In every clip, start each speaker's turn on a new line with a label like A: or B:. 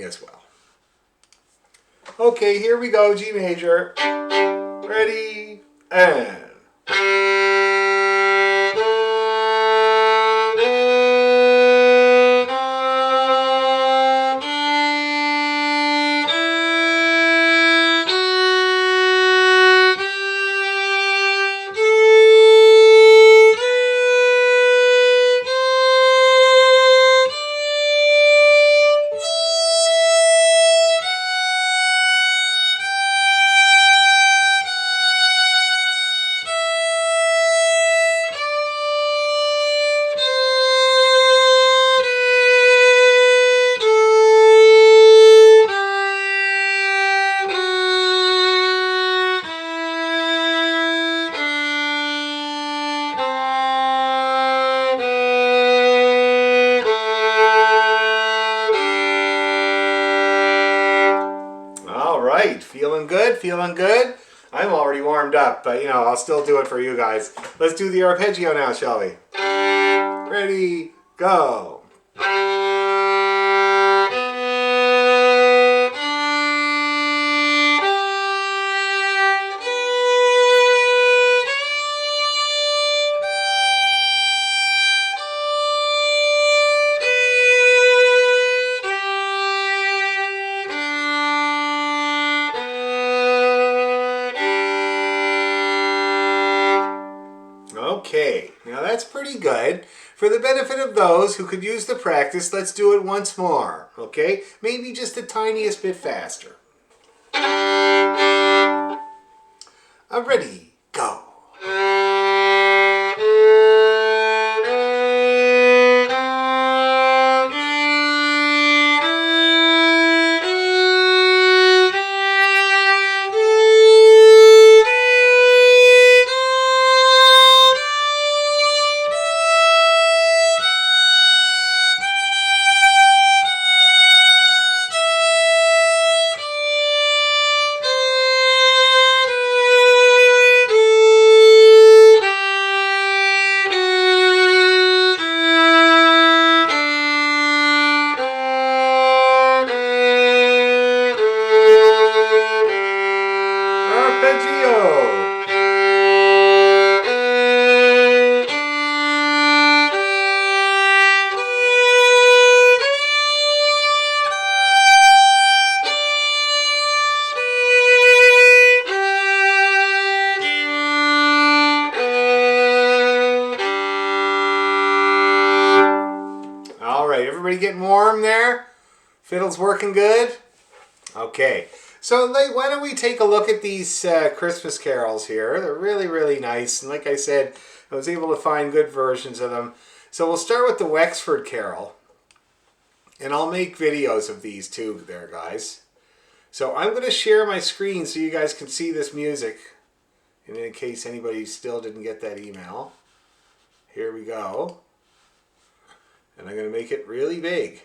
A: doing as well. Okay, here we go, G major. Ready, and... Feeling good? Feeling good? I'm already warmed up, but I'll still do it for you guys. Let's do the arpeggio now, shall we? Ready, go. Okay, now that's pretty good. For the benefit of those who could use the practice, let's do it once more, okay? Maybe just the tiniest bit faster. Ready, go. Everybody getting warm there? Fiddle's working good? Okay. So why don't we take a look at these Christmas carols here. They're really, really nice. And like I said, I was able to find good versions of them. So we'll start with the Wexford Carol. And I'll make videos of these too there, guys. So I'm going to share my screen so you guys can see this music. And in case anybody still didn't get that email. Here we go. And I'm going to make it really big.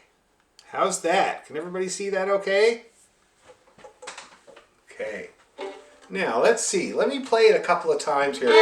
A: How's that? Can everybody see that okay? Okay. Now, let's see. Let me play it a couple of times here.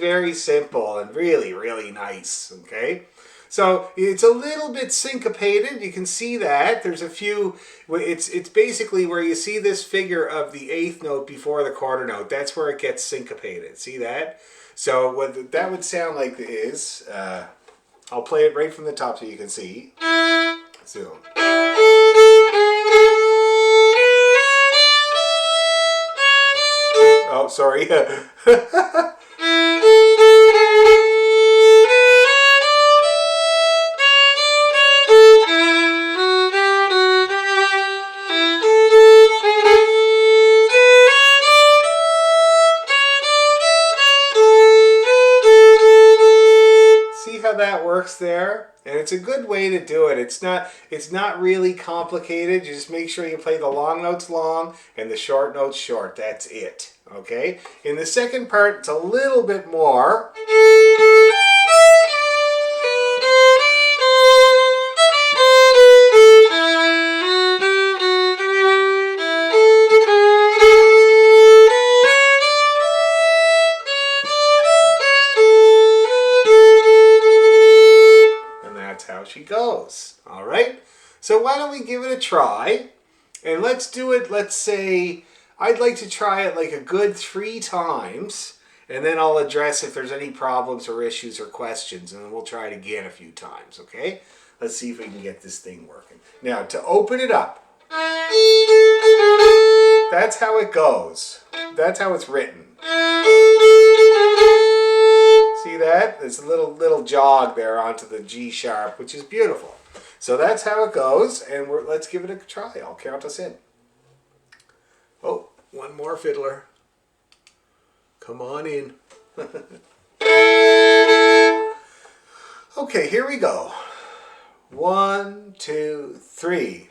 A: Very simple and really, really nice, okay? So it's a little bit syncopated. You can see that. There's a few, it's basically where you see this figure of the eighth note before the quarter note. That's where it gets syncopated. See that? So what that would sound like is, I'll play it right from the top so you can see. Zoom. Oh, sorry. that works there. And it's a good way to do it. It's not really complicated. You just make sure you play the long notes long and the short notes short. That's it. Okay? In the second part, it's a little bit more. How she goes. All right, so why don't we give it a try, and let's do it. Let's say I'd like to try it like a good 3 times, and then I'll address if there's any problems or issues or questions, and then we'll try it again a few times. Okay, let's see if we can get this thing working. Now, to open it up, that's how it goes. That's how it's written. See that? There's a little jog there onto the G sharp, which is beautiful. So that's how it goes, and let's give it a try. I'll count us in. Oh, one more fiddler. Come on in. Okay, here we go. 1, 2, 3.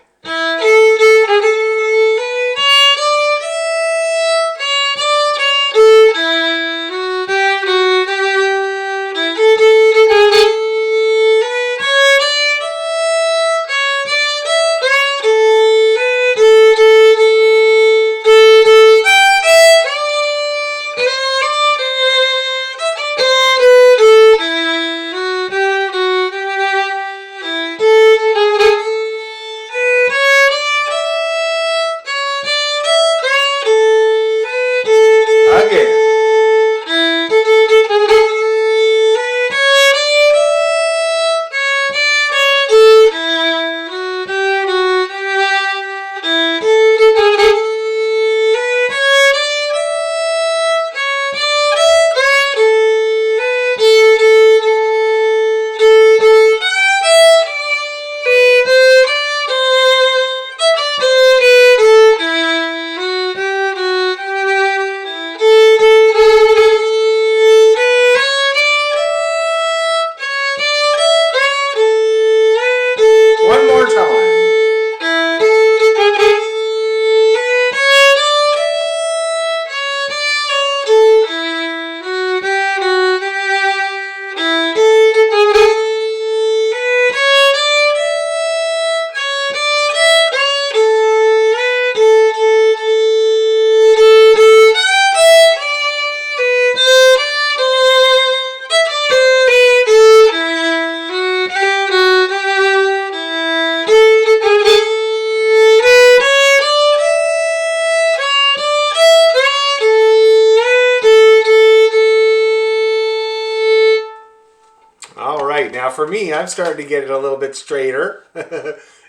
A: Now for me, I'm starting to get it a little bit straighter,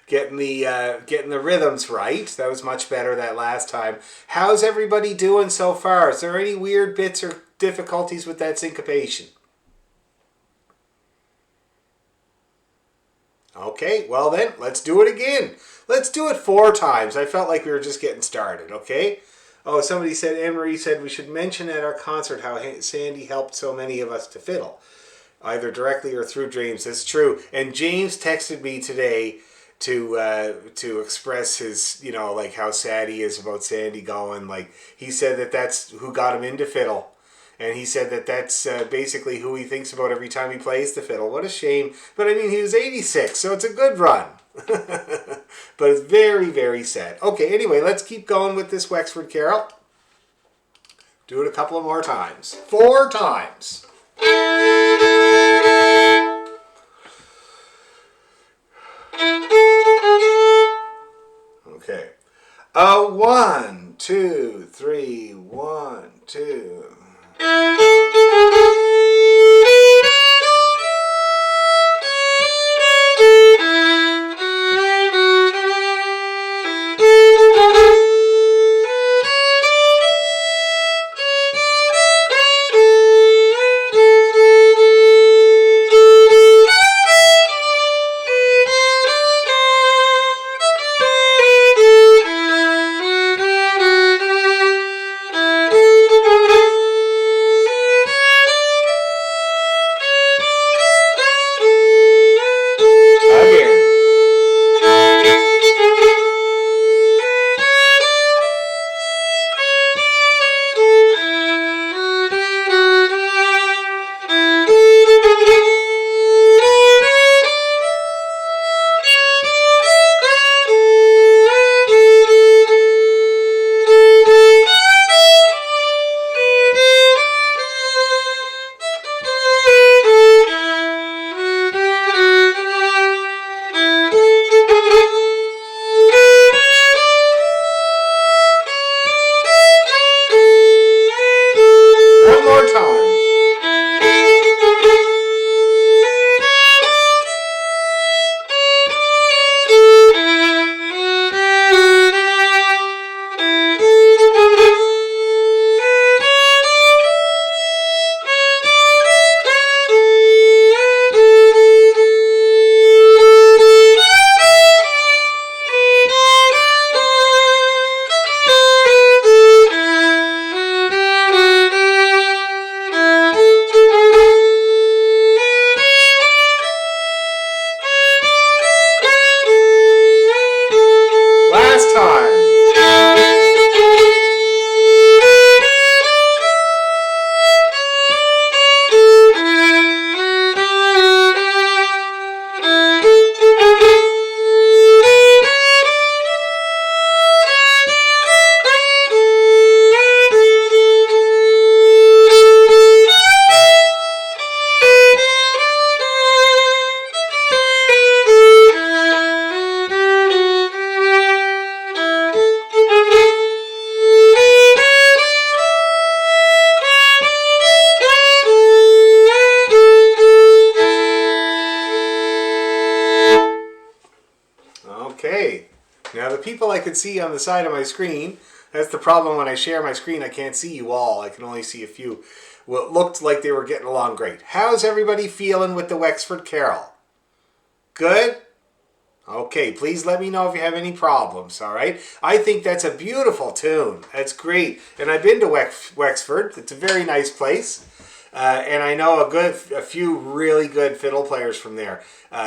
A: getting the rhythms right. That was much better that last time. How's everybody doing so far? Is there any weird bits or difficulties with that syncopation? Okay, well then, let's do it again. Let's do it 4 times. I felt like we were just getting started, okay? Oh, somebody said, Anne-Marie said we should mention at our concert how Sandy helped so many of us to fiddle, either directly or through dreams. That's true. And James texted me today to express his, like how sad he is about Sandy going. Like, he said that that's who got him into fiddle. And he said that that's basically who he thinks about every time he plays the fiddle. What a shame. But I mean, he was 86, so it's a good run. But it's very, very sad. Okay, anyway, let's keep going with this Wexford Carol. Do it a couple of more times. 4 times. Okay. 1, 2, 3, 1, 2. people I could see on the side of my screen. That's the problem when I share my screen. I can't see you all. I can only see a few. Well, it looked like they were getting along great. How's everybody feeling with the Wexford Carol? Good? Okay, please let me know if you have any problems, all right? I think that's a beautiful tune. That's great. And I've been to Wexford. It's a very nice place. And I know a few really good fiddle players from there.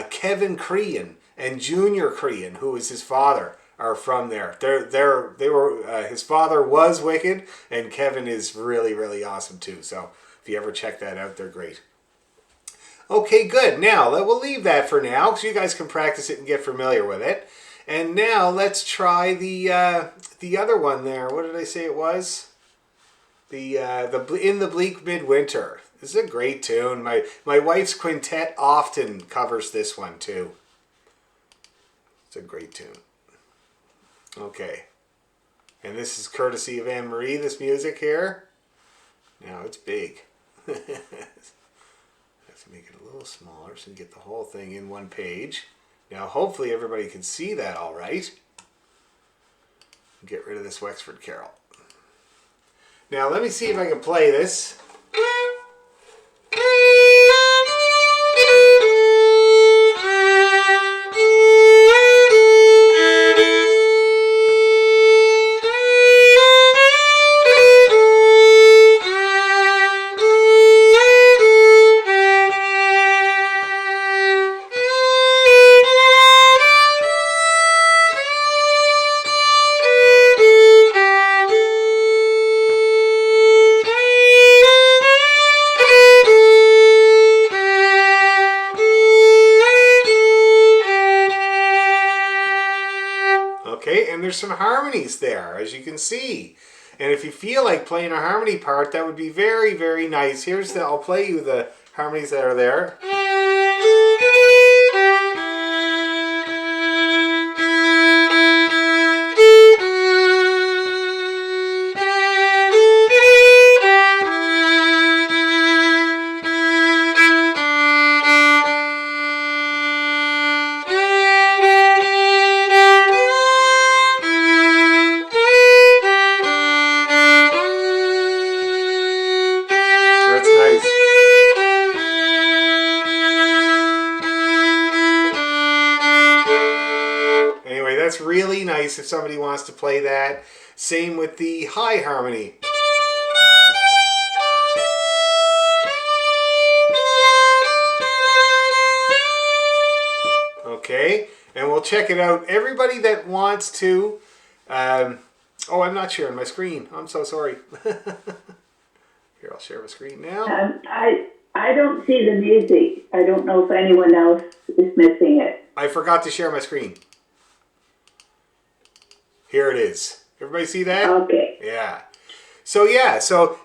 A: Kevin Crean and Junior Crean, who is his father, are from there. His father was wicked, and Kevin is really, really awesome too. So if you ever check that out, they're great. Okay, good. Now, we'll leave that for now, so you guys can practice it and get familiar with it. And now let's try the other one there. What did I say it was? The In the Bleak Midwinter. This is a great tune. My wife's quintet often covers this one too. It's a great tune. Okay. And this is courtesy of Anne-Marie, this music here. Now it's big. Have to make it a little smaller so you get the whole thing in one page. Now hopefully everybody can see that all right. Get rid of this Wexford Carol. Now let me see if I can play this. Okay, and there's some harmonies there, as you can see. And if you feel like playing a harmony part, that would be very, very nice. I'll play you the harmonies that are there. That's really nice if somebody wants to play that. Same with the high harmony. Okay, and we'll check it out. Everybody that wants to... oh, I'm not sharing my screen. I'm so sorry. Here, I'll share my screen now.
B: I don't see the music. I don't know if anyone else is missing it.
A: I forgot to share my screen. Here it is. Everybody see that?
B: Okay.
A: Yeah. So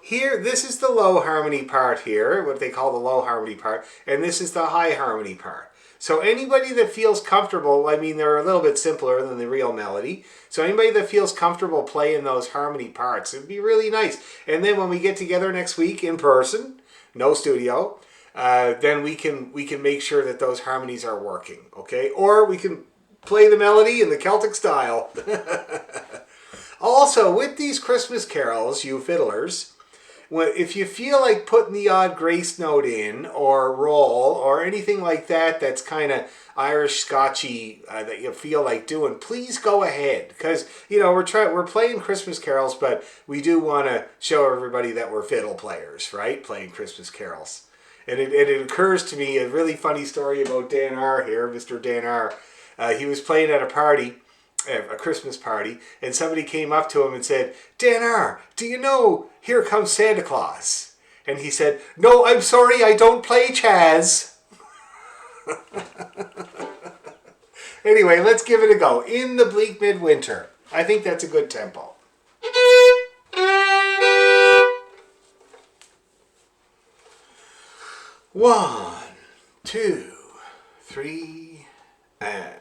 A: here, this is the low harmony part here, what they call the low harmony part, and this is the high harmony part. So anybody that feels comfortable, I mean, they're a little bit simpler than the real melody. So anybody that feels comfortable playing those harmony parts, it'd be really nice. And then when we get together next week in person, no studio, then we can make sure that those harmonies are working, okay? Or we can play the melody in the Celtic style. Also, with these Christmas carols, you fiddlers, if you feel like putting the odd grace note in, or roll, or anything like that that's kind of Irish Scotchy that you feel like doing, please go ahead. Because, we're playing Christmas carols, but we do want to show everybody that we're fiddle players, right? Playing Christmas carols. And it occurs to me a really funny story about Dan R. here, Mr. Dan R. He was playing at a party, a Christmas party, and somebody came up to him and said, "Dan R., do you know Here Comes Santa Claus?" And he said, "No, I'm sorry, I don't play Chaz." Anyway, let's give it a go. In the Bleak Midwinter. I think that's a good tempo. 1, 2, 3, and...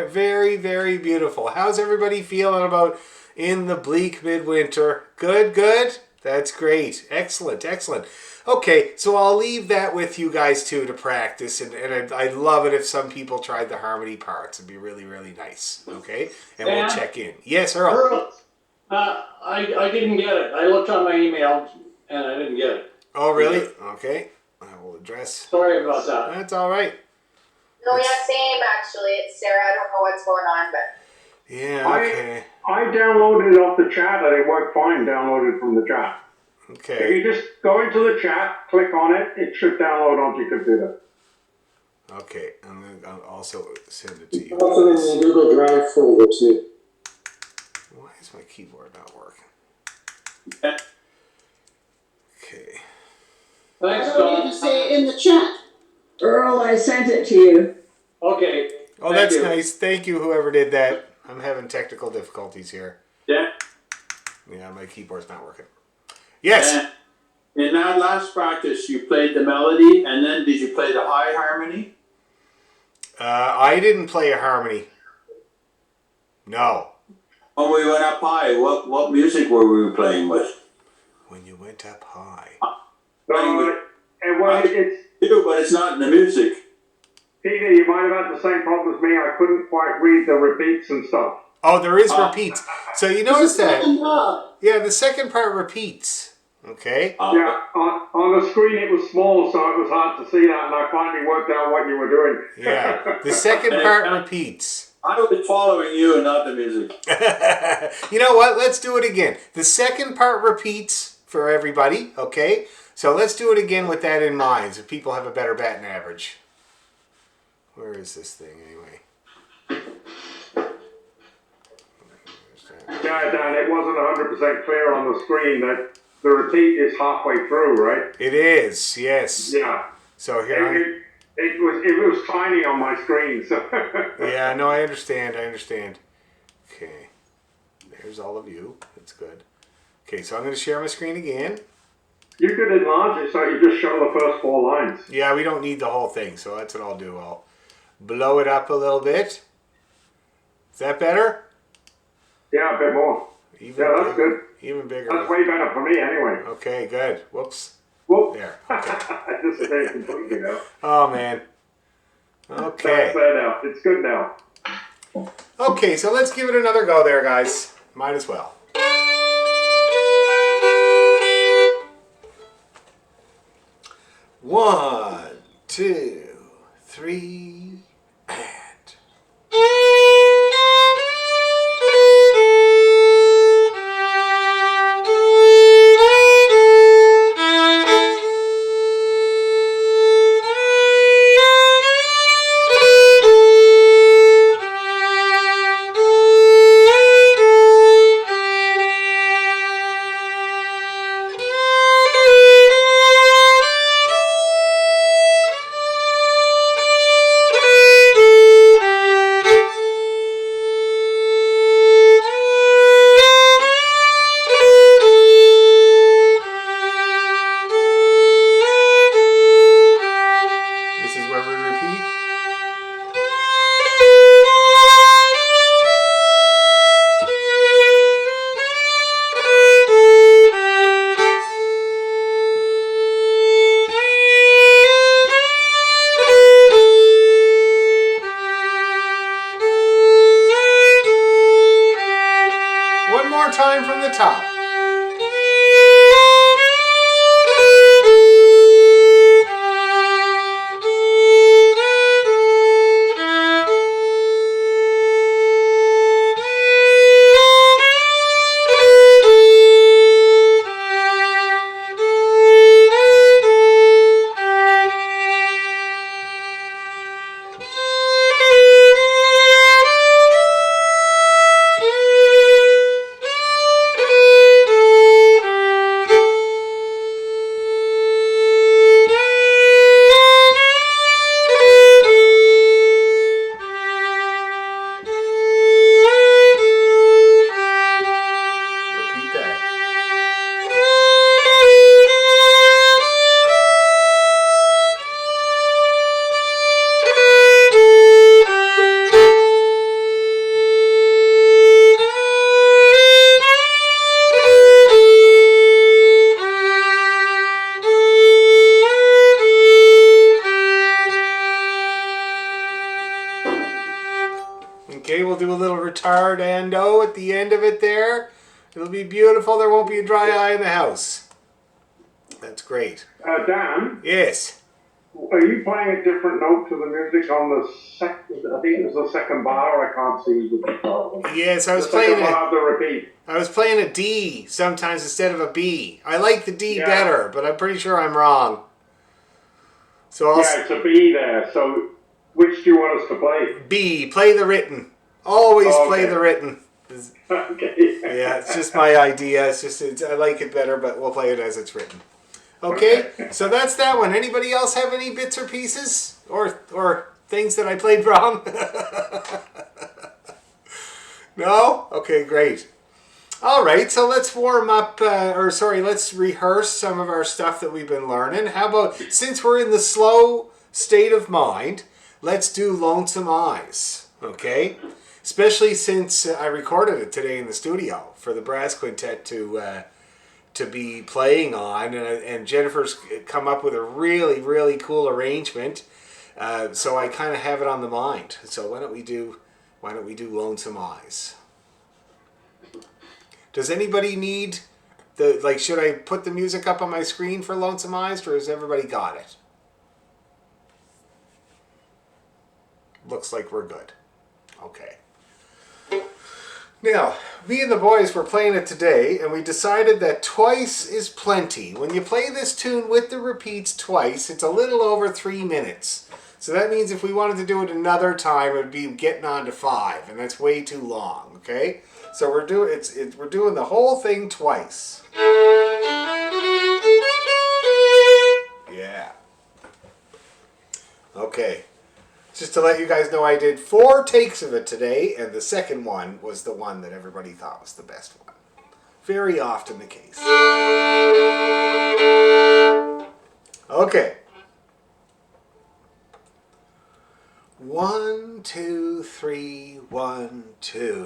A: very, very beautiful. How's everybody feeling about in the bleak midwinter? Good, good? That's great. Excellent, excellent. Okay, so I'll leave that with you guys too to practice, and I'd love it if some people tried the harmony parts. It'd be really, really nice. Okay, and
C: Dan?
A: we'll check in. Yes, Earl.
C: Earl, I didn't get it. I looked on my email and I didn't get it.
A: Oh, really? Okay, I will address.
C: Sorry about that.
A: That's all right.
D: No, yeah, same actually. It's Sarah. I don't know what's going on, but
A: Yeah, okay.
E: I downloaded it off the chat and it worked fine downloaded from the chat. If
A: Okay.
E: you just go into the chat, click on it, it should download onto your computer.
A: Okay, and then I'll also send it to you.
F: Also in the Google Drive folder too.
A: Why is my keyboard not working?
C: Yeah.
A: Okay.
C: Thanks,
F: Why don't you
C: Don.
F: just say it in the chat?
B: Earl, I sent it to you.
C: Okay.
A: Oh,
C: Thank
A: that's
C: you.
A: nice. Thank you, whoever did that. I'm having technical difficulties here.
G: Yeah.
A: Yeah, my keyboard's not working. Yes.
G: And in that last practice, you played the melody, and then did you play the high harmony?
A: I didn't play a harmony. No.
G: When we went up high, what music were we playing with?
A: When you went up high.
E: And well, it's,
G: But it's not in the music.
E: Peter, you might have had the same problem as me. I couldn't quite read the repeats and stuff.
A: Oh, there is repeats. So you notice that?
F: No.
A: Yeah, the second part repeats. Okay.
E: Yeah, on the screen it was small, so it was hard to see that, and I finally worked out what you were doing.
A: Yeah. The second part repeats.
G: I was following you and not the music.
A: You know what? Let's do it again. The second part repeats for everybody. Okay. So let's do it again with that in mind, so people have a better batting average. Where is this thing anyway?
E: Yeah, Dan, it wasn't 100% clear on the screen that the repeat is halfway through, right?
A: It is, yes.
E: Yeah.
A: So here
E: It was tiny on my screen, so.
A: yeah, no, I understand. Okay. There's all of you. That's good. Okay, so I'm going to share my screen again.
E: You could enlarge it so you just show the first 4 lines.
A: Yeah, we don't need the whole thing, so that's what I'll do. I'll blow it up a little bit. Is that better?
E: Yeah, a bit more.
A: Even
E: Yeah, that's
A: bigger.
E: good.
A: Even bigger.
E: That's way better for me anyway.
A: Okay, good. Whoops.
E: Whoop.
A: There. Okay.
E: I just stayed completely now.
A: Oh, man. Okay.
E: That's there now. It's good now.
A: Okay, so let's give it another go there, guys. Might as well. One, two, three, and... This is where we repeat. One more time from the top. retardando at the end of it there. It'll be beautiful. There won't be a dry eye in the house. That's great.
E: Dan,
A: Yes.
E: are you playing a different note to the music on the second? I think it was the second bar. I can't see the guitar.
A: Yes, I was
E: The second
A: playing
E: bar of the repeat.
A: I was playing a D sometimes instead of a B. I like the D
E: Yeah.
A: better, but I'm pretty sure I'm wrong. So I'll
E: Yeah, it's a B there. So which do you want us to play?
A: B, play the written. Always play
E: Okay.
A: the written.
E: Okay.
A: Yeah, it's just my idea. I like it better, but we'll play it as it's written. Okay, so that's that one. Anybody else have any bits or pieces or things that I played wrong? No? Okay, great. All right, so let's warm up, let's rehearse some of our stuff that we've been learning. How about, since we're in the slow state of mind, let's do Lonesome Eyes, okay? Especially since I recorded it today in the studio for the brass quintet to be playing on, and Jennifer's come up with a really, really cool arrangement. So I kind of have it on the mind. So why don't we do Lonesome Eyes? Does anybody need should I put the music up on my screen for Lonesome Eyes, or has everybody got it? Looks like we're good. Okay. Now, me and the boys were playing it today, and we decided that twice is plenty. When you play this tune with the repeats twice, it's a little over 3 minutes. So that means if we wanted to do it another time, it would be getting on to 5, and that's way too long, okay? So we're doing the whole thing twice. Yeah. Okay. Just to let you guys know, I did 4 takes of it today, and the second one was the one that everybody thought was the best one. Very often the case. Okay. 1, 2, 3, 1, 2.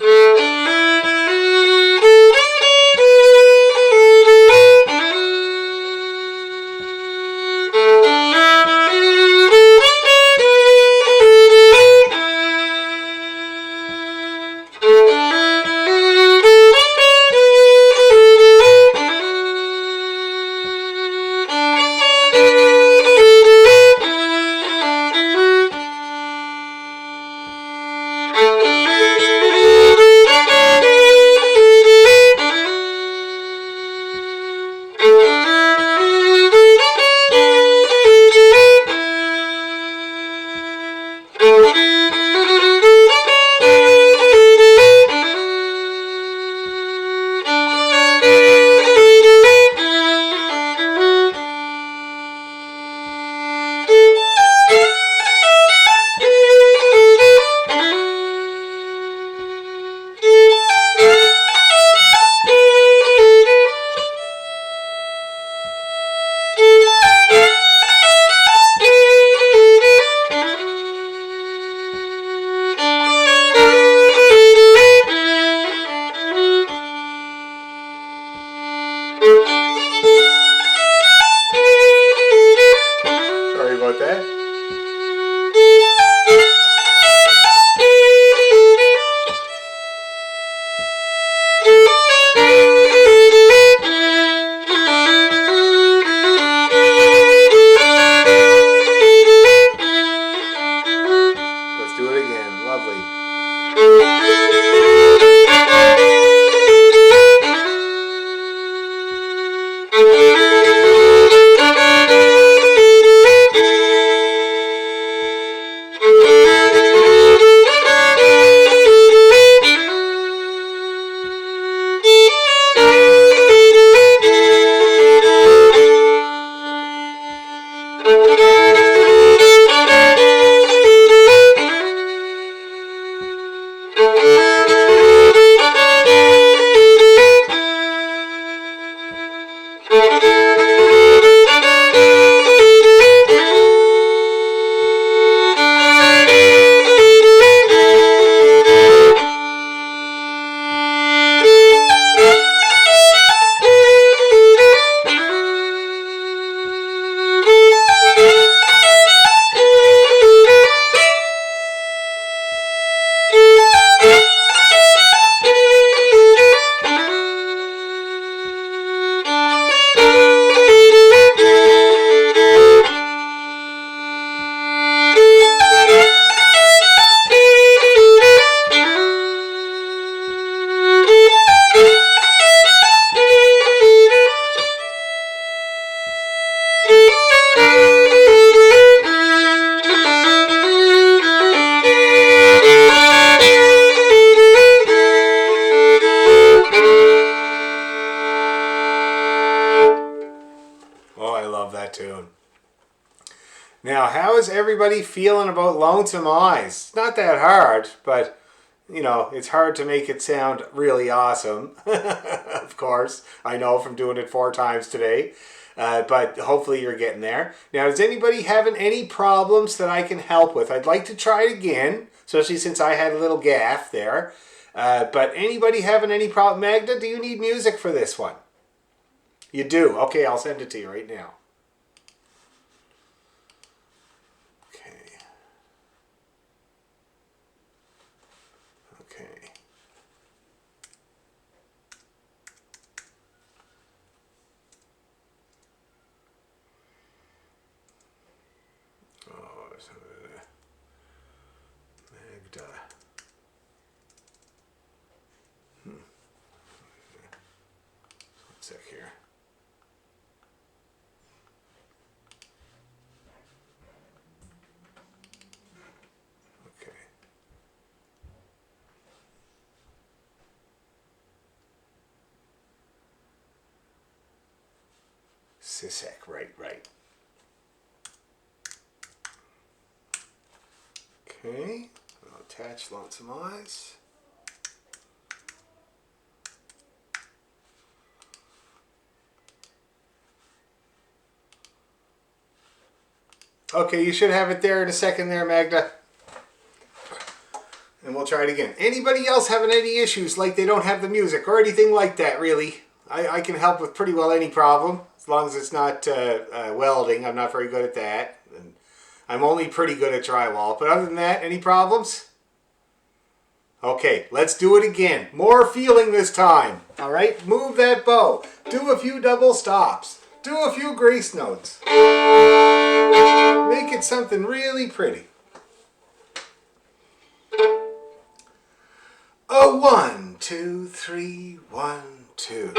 A: that tune. Now, how is everybody feeling about Lonesome Eyes? It's not that hard, but, you know, it's hard to make it sound really awesome. Of course, I know from doing it 4 times today. But hopefully you're getting there. Now, is anybody having any problems that I can help with? I'd like to try it again, especially since I had a little gaffe there. But anybody having any problem? Magda, do you need music for this one? You do? Okay, I'll send it to you right now. Okay. Okay. Oh, Magda. One sec here. Okay. Sisek, right. Okay, I'll attach Lonesome Eyes. Okay, you should have it there in a second there, Magda. And we'll try it again. Anybody else having any issues, like they don't have the music or anything like that, really? I can help with pretty well any problem, as long as it's not welding. I'm not very good at that. And I'm only pretty good at drywall. But other than that, any problems? Okay, let's do it again. More feeling this time. All right, move that bow. Do a few double stops. Do a few grace notes. Make it something really pretty. A 1, 2, 3, 1, 2.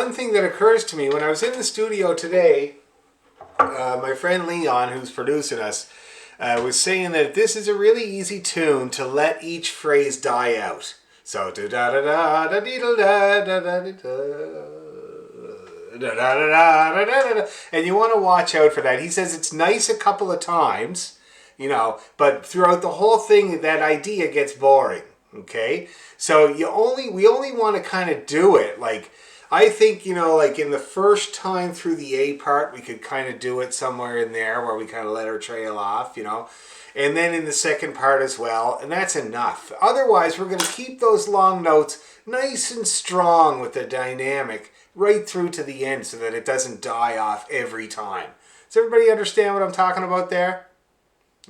A: one thing that occurs to me when I was in the studio today, my friend Leon, who's producing us, was saying that this is a really easy tune to let each phrase die out. So da da da da da da da da da da, and you want to watch out for that. He says it's nice a couple of times, you know, but throughout the whole thing, that idea gets boring. Okay, so we only want to kind of do it like. I think, you know, like in the first time through the A part, we could kind of do it somewhere in there where we kind of let her trail off, you know. And then in the second part as well, and that's enough. Otherwise, we're going to keep those long notes nice and strong with the dynamic right through to the end so that it doesn't die off every time. Does everybody understand what I'm talking about there?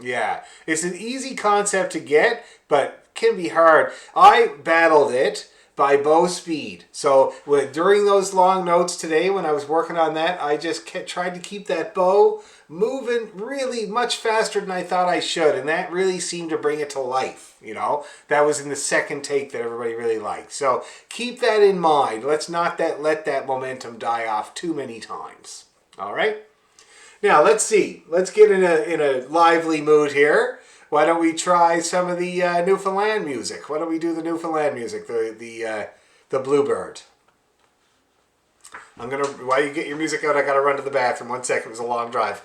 A: Yeah, it's an easy concept to get, but can be hard. I battled it by bow speed. So during those long notes today, when I was working on that, I just tried to keep that bow moving really much faster than I thought I should. And that really seemed to bring it to life, you know. That was in the second take that everybody really liked. So keep that in mind. Let's not let that momentum die off too many times. All right? Now, let's see. Let's get in a lively mood here. Why don't we try some of the Newfoundland music? Why don't we do the Newfoundland music, the Bluebird? While you get your music out, I gotta run to the bathroom. 1 second, it was a long drive.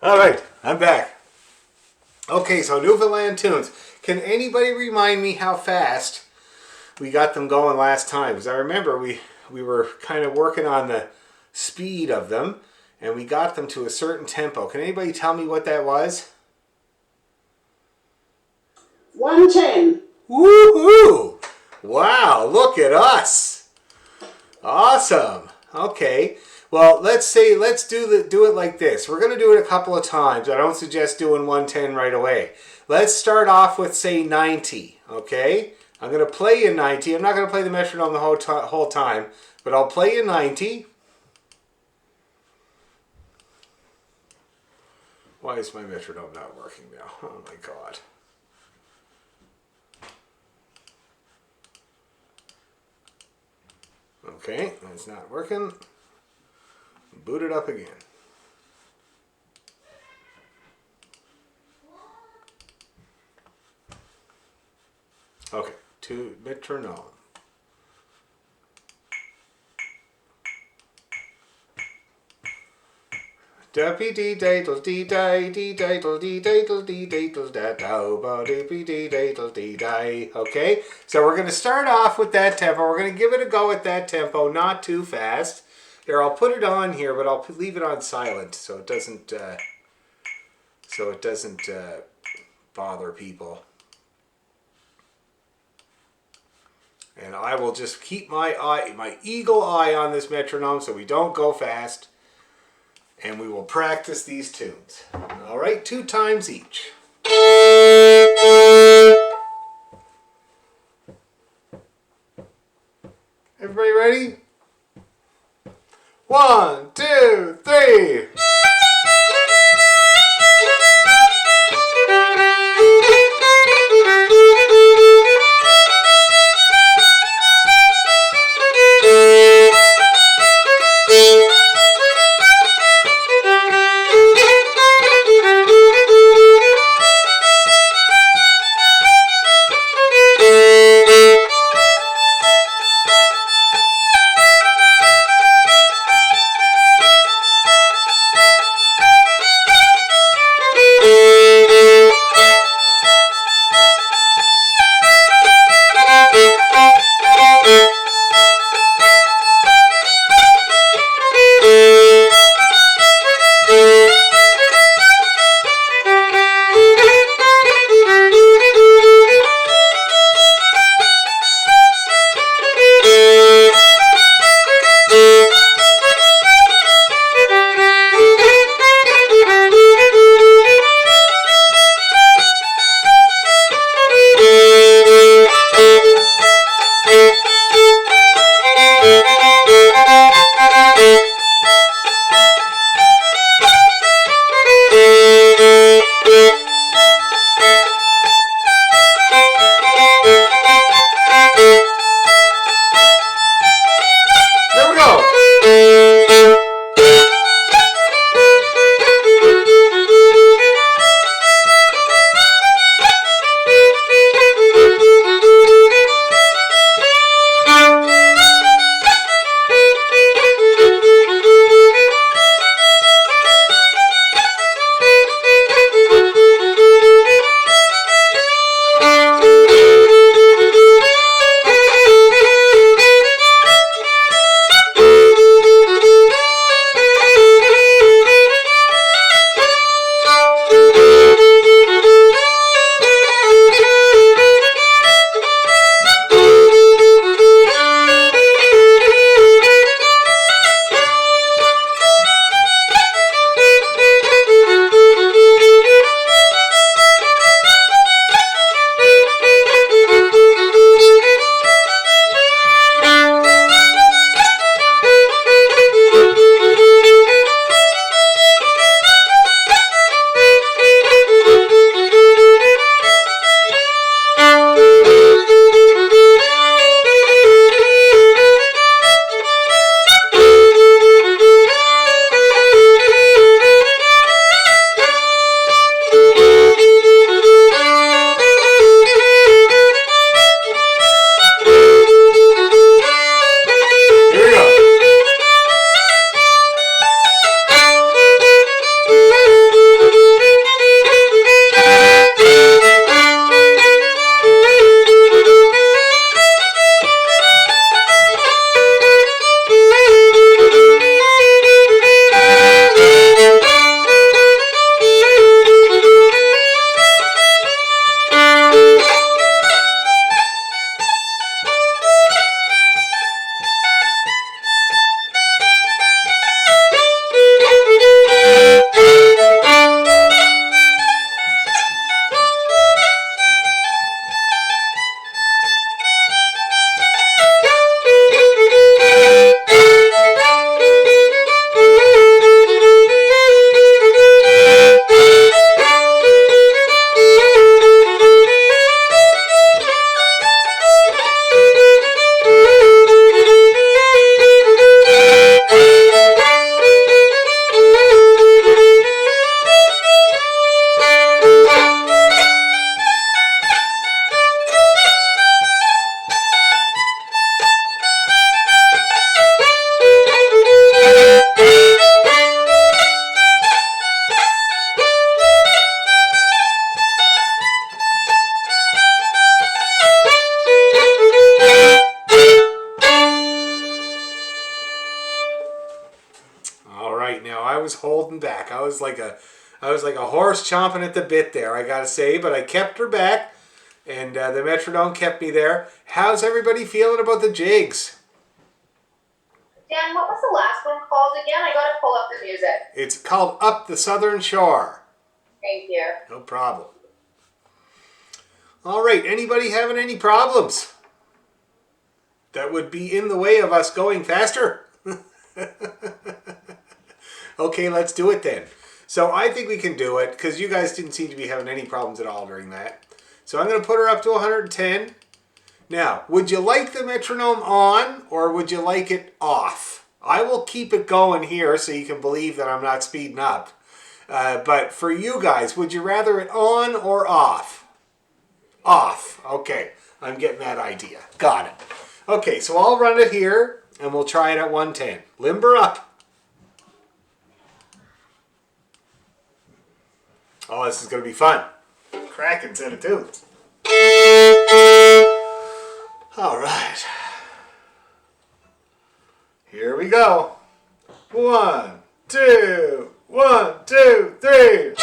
A: All right, I'm back. Okay, so Newfoundland tunes. Can anybody remind me how fast we got them going last time? Because I remember we were kind of working on the speed of them, and we got them to a certain tempo. Can anybody tell me what that was?
F: 110.
A: Woohoo! Wow, look at us. Awesome. Okay. Well, let's do it like this. We're going to do it a couple of times. I don't suggest doing 110 right away. Let's start off with, say, 90, okay? I'm going to play in 90. I'm not going to play the metronome the whole time, but I'll play in 90. Why is my metronome not working now? Oh, my God. Okay, that's not working. Boot it up again. Okay, to metronome. Dappy dee daddle dee die dee daddle dee daddle dee daddle da dow ba dee dee daddle dee die. Okay, so we're gonna start off with that tempo. We're gonna give it a go at that tempo, not too fast. Here, I'll put it on here, but I'll leave it on silent so it doesn't bother people. And I will just keep my eagle eye on this metronome so we don't go fast. And we will practice these tunes. All right, 2 times each. Everybody ready? 1, 2, 3. right now. I was holding back. I was like a horse chomping at the bit there, I gotta say, but I kept her back, and the metronome kept me there. How's everybody feeling about the jigs?
D: Dan, what was the last one called again? I gotta pull up the music.
A: It's called Up the Southern Shore.
D: Thank you.
A: No problem. All right, anybody having any problems that would be in the way of us going faster? Okay, let's do it then. So I think we can do it because you guys didn't seem to be having any problems at all during that. So I'm going to put her up to 110. Now, would you like the metronome on or would you like it off? I will keep it going here so you can believe that I'm not speeding up. But for you guys, would you rather it on or off? Off. Okay, I'm getting that idea. Got it. Okay, so I'll run it here and we'll try it at 110. Limber up. Oh, this is going to be fun. Cracking set of tunes. All right. Here we go. 1, 2, 1, 2, 3.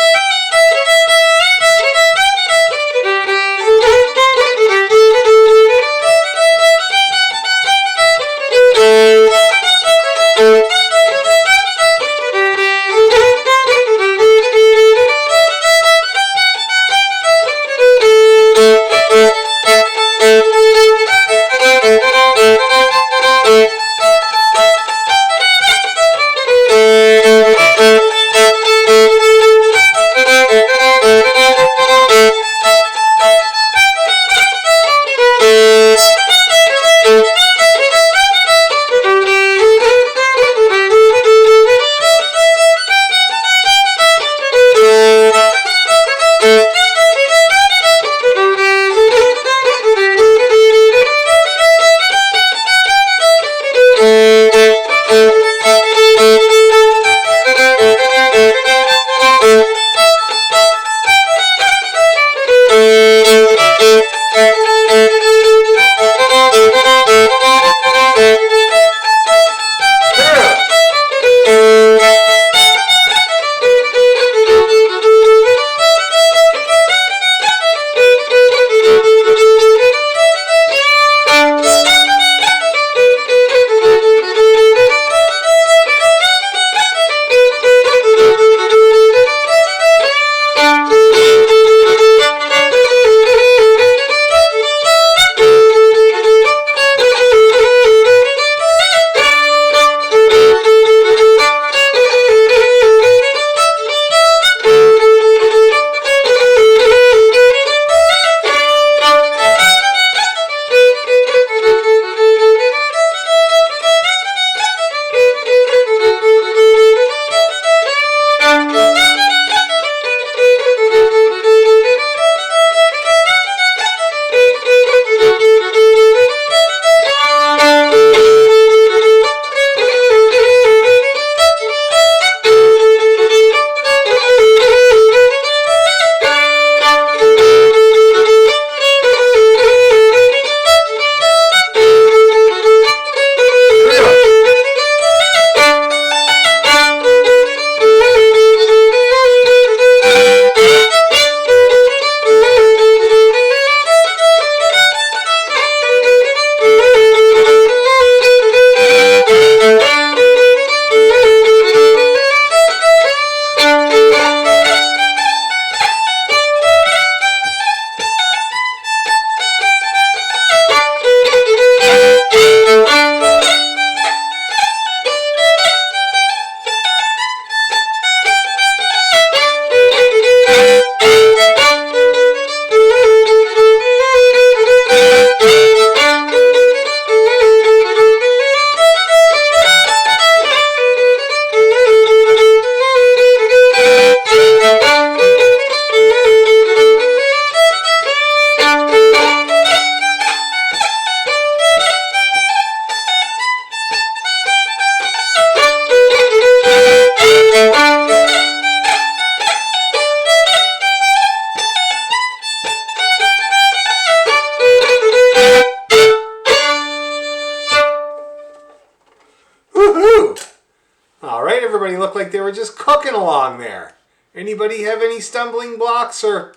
A: everybody looked like they were just cooking along there. Anybody have any stumbling blocks or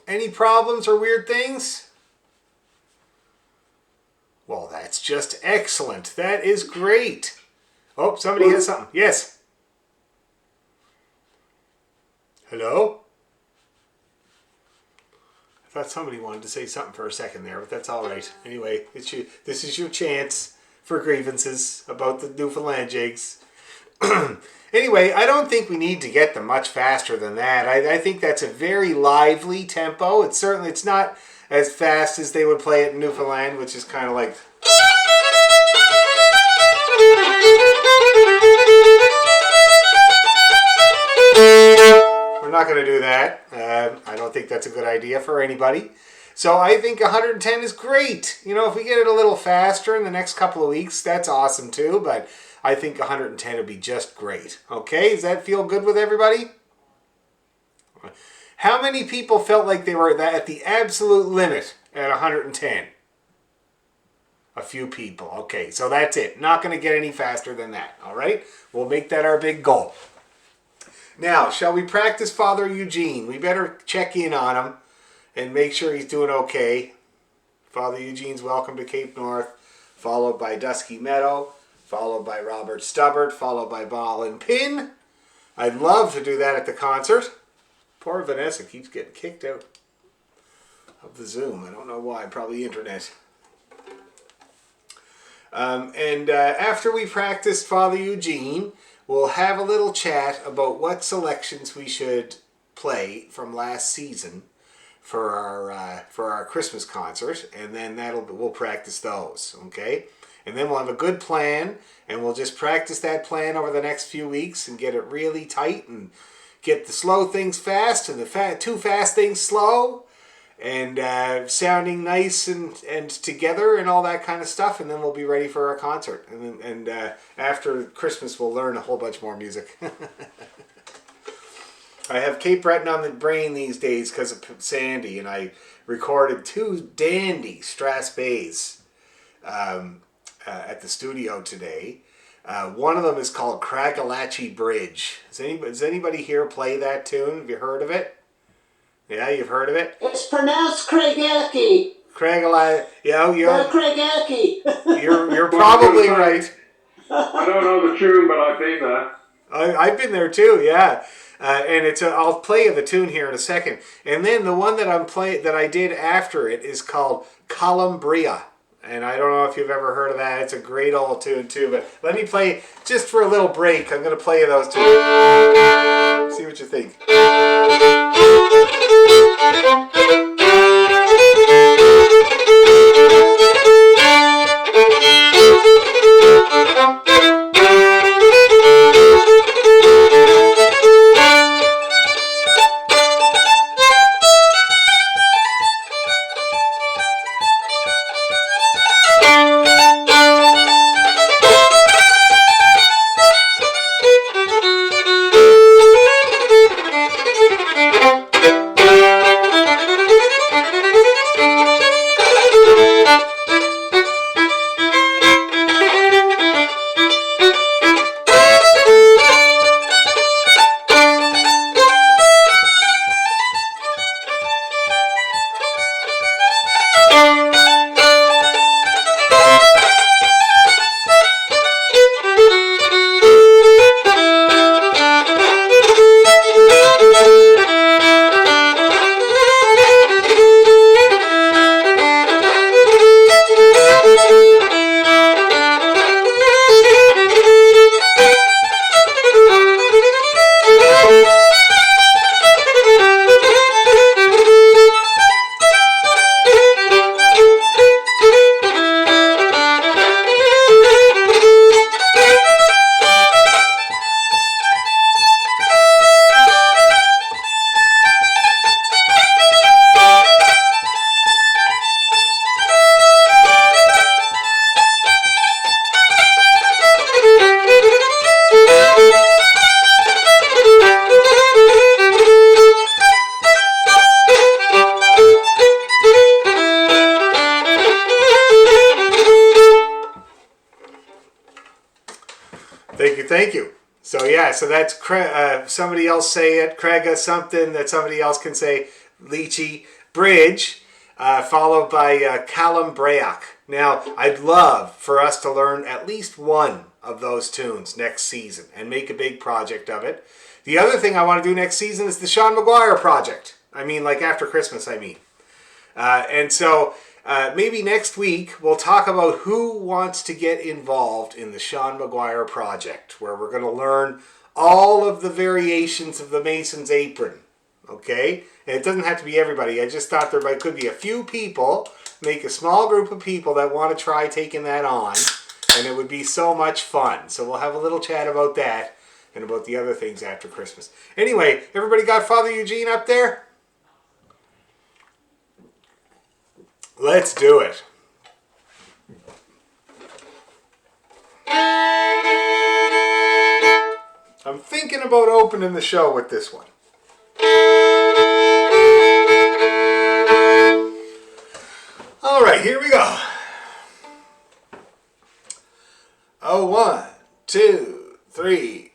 A: any problems or weird things? Well, that's just excellent. That is great. Oh, somebody has something. Yes. Hello? I thought somebody wanted to say something for a second there, but that's all right. Anyway, this is your chance for grievances about the Newfoundland jigs. Anyway, I don't think we need to get them much faster than that. I think that's a very lively tempo. It's not as fast as they would play it in Newfoundland, which is kind of like... We're not going to do that. I don't think that's a good idea for anybody. So I think 110 is great. You know, if we get it a little faster in the next couple of weeks, that's awesome too. But I think 110 would be just great. Okay, does that feel good with everybody? How many people felt like they were at the absolute limit at 110? A few people. Okay, so that's it. Not going to get any faster than that. All right, we'll make that our big goal. Now, shall we practice Father Eugene? We better check in on him and make sure he's doing okay. Father Eugene's Welcome to Cape North, followed by Dusky Meadow, followed by Robert Stubbart, followed by Ball and Pin. I'd love to do that at the concert. Poor Vanessa keeps getting kicked out of the Zoom. I don't know why, probably internet. After we practice Father Eugene, we'll have a little chat about what selections we should play from last season for our Christmas concert, and then we'll practice those, okay? And then we'll have a good plan, and we'll just practice that plan over the next few weeks and get it really tight and get the slow things fast and the too fast things slow, and sounding nice and together and all that kind of stuff, and then we'll be ready for our concert. And after Christmas, we'll learn a whole bunch more music. I have Cape Breton on the brain these days because of Sandy, and I recorded 2 dandy Strass Bays at the studio today. One of them is called Cragalachi Bridge. Does anybody here play that tune? Have you heard of it? Yeah, you've heard of it?
F: It's pronounced Craigellachie.
A: Cragalachi. Yeah,
F: Craigellachie.
A: you're probably right.
E: I don't know the tune, but I've been there.
A: I've been there too, yeah. And I'll play you the tune here in a second. And then the one that I did after it is called Columbria. And I don't know if you've ever heard of that. It's a great old tune too. But let me play, just for a little break, I'm going to play you those two. See what you think. Thank you. So yeah, so that's somebody else say it. Craiga something that somebody else can say. Lychee Bridge, followed by Callum Breach. Now, I'd love for us to learn at least one of those tunes next season and make a big project of it. The other thing I want to do next season is the Sean Maguire project. I mean, like after Christmas, I mean. And so maybe next week we'll talk about who wants to get involved in the Sean Maguire project, where we're going to learn all of the variations of the Mason's apron. Okay? And it doesn't have to be everybody. I just thought there could be a few people, make a small group of people that want to try taking that on, and it would be so much fun. So we'll have a little chat about that and about the other things after Christmas. Anyway, everybody got Father Eugene up there? Let's do it. I'm thinking about opening the show with this one. All right, here we go. Oh, 1, 2, 3.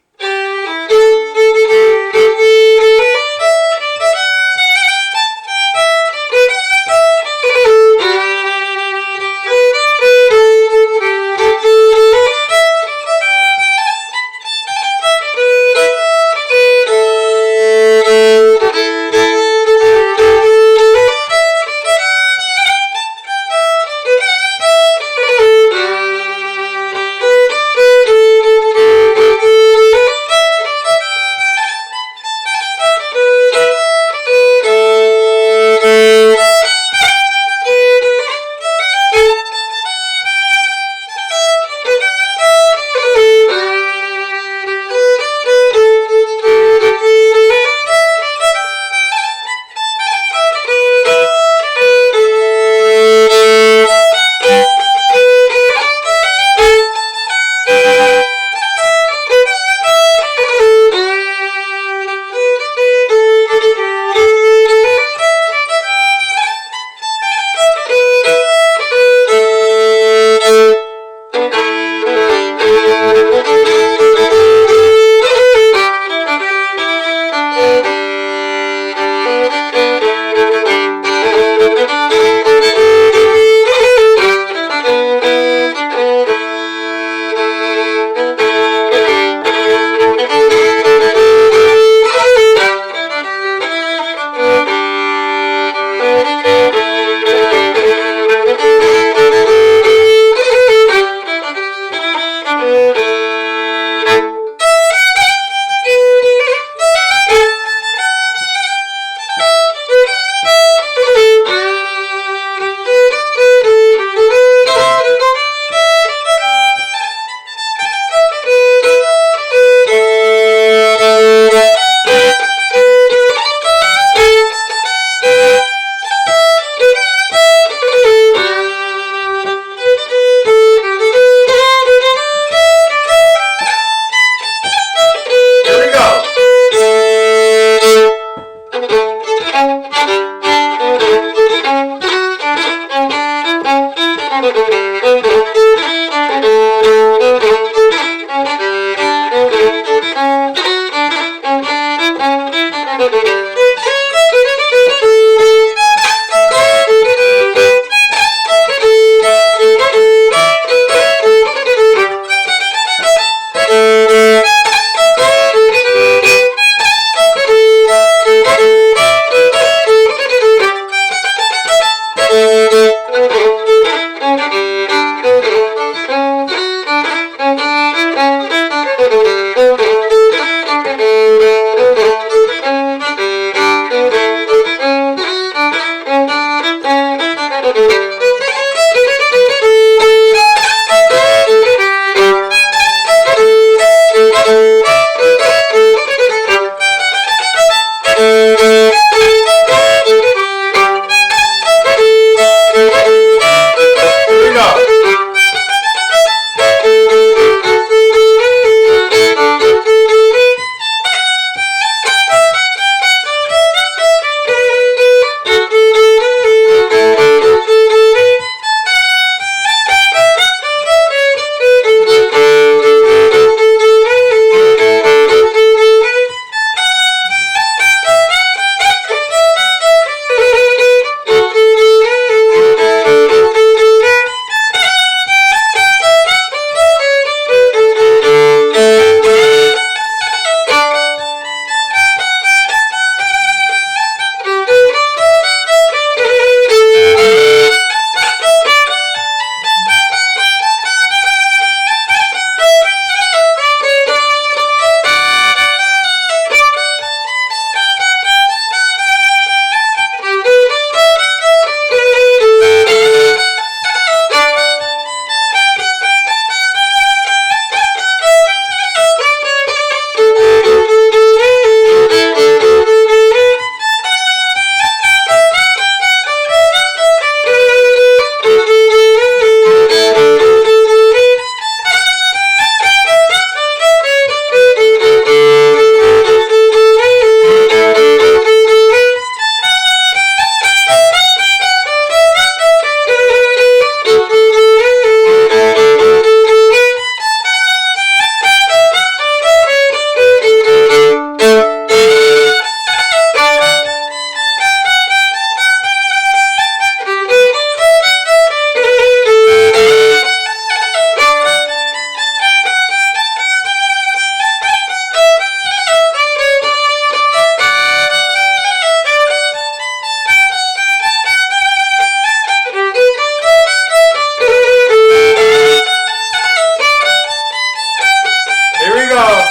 A: go.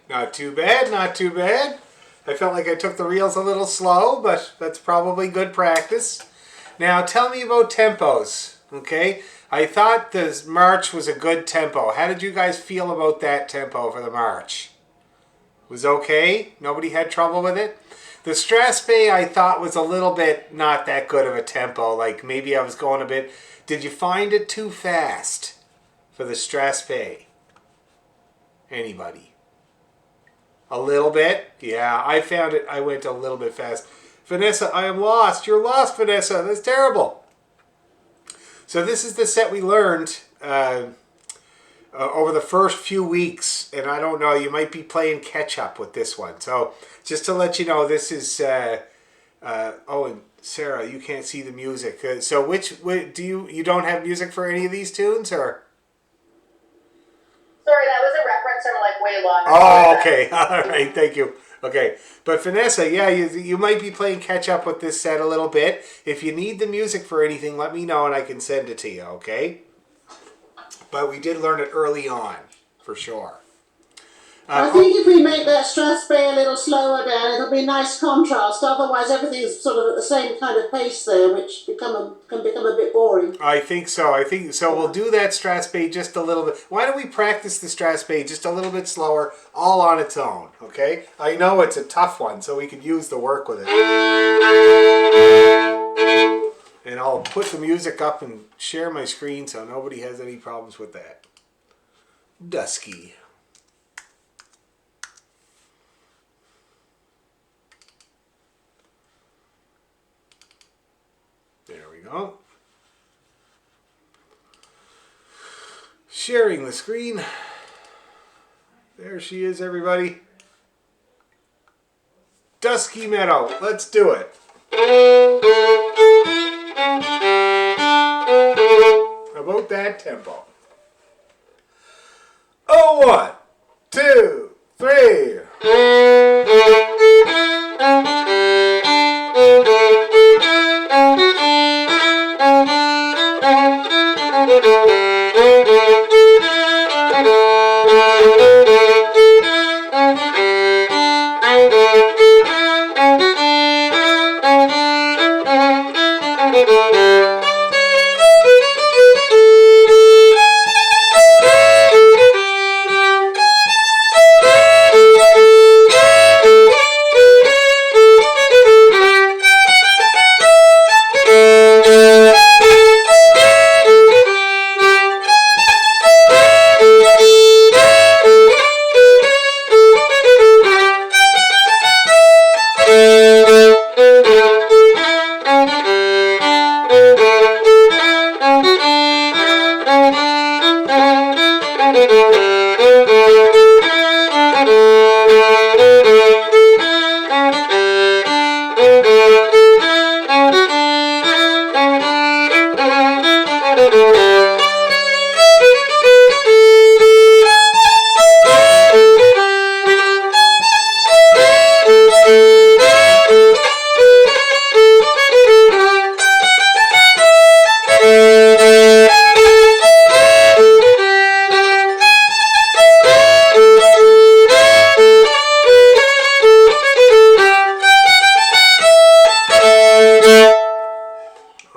A: Not too bad, not too bad. I felt like I took the reels a little slow, but that's probably good practice. Now tell me about tempos, okay? I thought the march was a good tempo. How did you guys feel about that tempo for the march? Was okay? Nobody had trouble with it? The Straspe I thought was a little bit not that good of a tempo. Like maybe I was going a bit... Did you find it too fast for the Straspe? Anybody? A little bit? Yeah, I found it. I went a little bit fast. Vanessa, I am lost. You're lost, Vanessa. That's terrible. So this is the set we learned over the first few weeks. And I don't know, you might be playing catch up with this one. So just to let you know, this is... oh, and Sarah, you can't see the music. So which do you don't have music for any of these tunes, or?
D: Sorry, that was a reference from like way longer.
A: Oh, okay. All right, thank you. Okay, but Vanessa, yeah, you might be playing catch up with this set a little bit. If you need the music for anything, let me know and I can send it to you, okay? But we did learn it early on, for sure.
F: I think if we make that Straspe a little slower down, it'll be a nice contrast. Otherwise, everything's sort of at the same kind of pace there, which can become a bit boring.
A: I think so. We'll do that Straspe just a little bit. Why don't we practice the Straspe just a little bit slower, all on its own, okay? I know it's a tough one, so we could use the work with it. And I'll put the music up and share my screen so nobody has any problems with that. Dusky. There we go. Sharing the screen. There she is, everybody. Dusky Meadow. Let's do it. About that tempo. Oh, 1, 2, 3.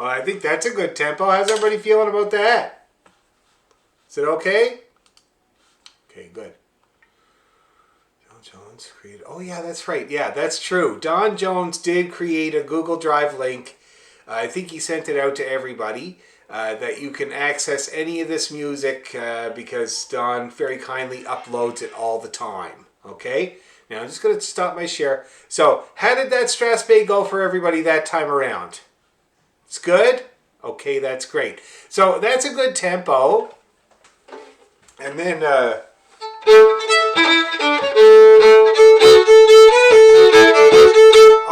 A: Well, I think that's a good tempo. How's everybody feeling about that? Is it okay? Okay, good. Don Jones created... Oh, yeah, that's right. Yeah, that's true. Don Jones did create a Google Drive link. I think he sent it out to everybody that you can access any of this music because Don very kindly uploads it all the time. Okay? Now, I'm just going to stop my share. So, how did that Strass Bay go for everybody that time around? It's good? Okay, that's great. So that's a good tempo. And then...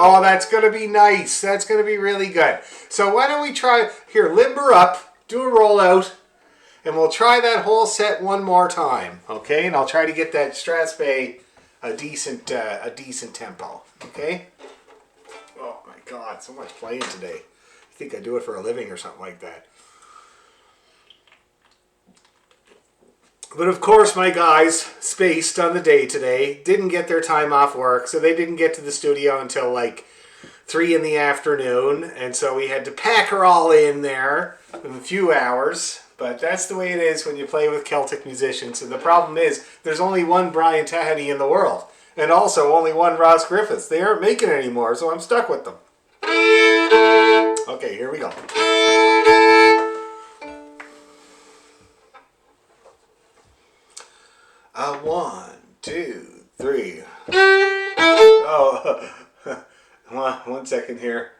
A: Oh, that's going to be nice. That's going to be really good. So why don't we try... Here, limber up. Do a rollout. And we'll try that whole set one more time. Okay? And I'll try to get that Strass Bay a decent tempo. Okay? Oh my God, so much playing today. I think I do it for a living or something like that. But of course my guys spaced on the day today, didn't get their time off work, so they didn't get to the studio until like 3 in the afternoon, and so we had to pack her all in there in a few hours. But that's the way it is when you play with Celtic musicians, and the problem is there's only one Brian Tahany in the world, and also only one Ross Griffiths. They aren't making it anymore, so I'm stuck with them. Okay, here we go. 1, 2, 3. Oh, 1 second here.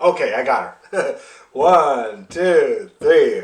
A: Okay, I got her. 1, 2, 3.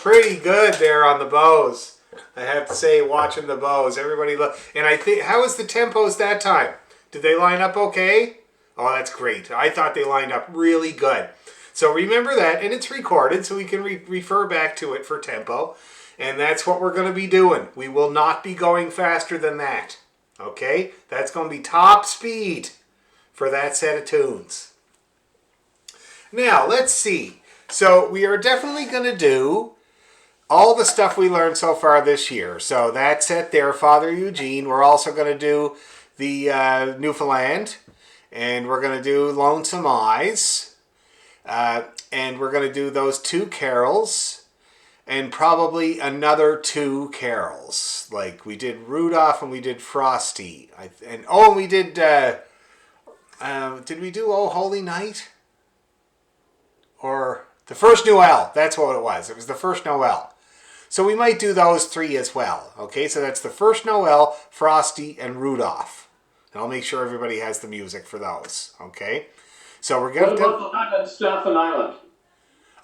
A: pretty good there on the bows. I have to say, watching the bows, everybody look. And I think, how was the tempos that time? Did they line up okay? Oh, that's great. I thought they lined up really good. So remember that, and it's recorded, so we can refer back to it for tempo. And that's what we're going to be doing. We will not be going faster than that. Okay, that's going to be top speed for that set of tunes. Now, let's see. So we are definitely going to do all the stuff we learned so far this year. So that set there, Father Eugene. We're also going to do the Newfoundland, and we're going to do Lonesome Eyes, and we're going to do those 2 carols, and probably another 2 carols. Like we did Rudolph and we did Frosty. And we did we do Oh Holy Night? Or the first Noel. That's what it was. It was the first Noel. So we might do those 3 as well. Okay, so that's the first Noel, Frosty, and Rudolph. And I'll make sure everybody has the music for those. Okay, so we're going
C: What about the hut at Stafford Island?